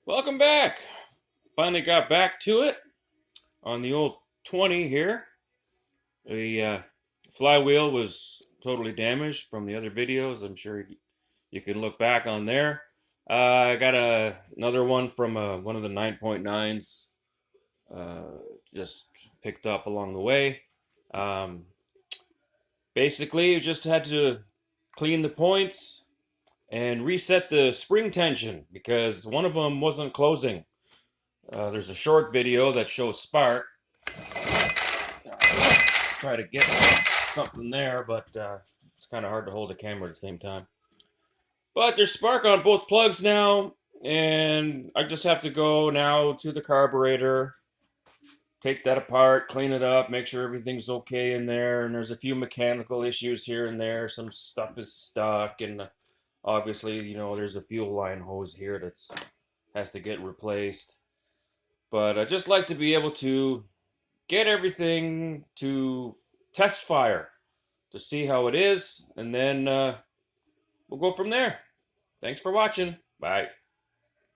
Welcome back. Finally got back to it on the old 20 here. The flywheel was totally damaged from the other videos. I'm sure you can look back on there. I got another one from one of the 9.9s just picked up along the way. Um, Basically, you just had to clean the points and reset the spring tension because one of them wasn't closing. There's a short video that shows spark. Try to get something there, but it's kind of hard to hold the camera at the same time. But there's spark on both plugs now, and I just have to go now to the carburetor, take that apart, clean it up, make sure everything's okay in there. And there's a few mechanical issues here and there. Some stuff is stuck, and obviously, there's a fuel line hose here that's has to get replaced. But I just like to be able to get everything to test fire to see how it is, and then we'll go from there. Thanks for watching. Bye.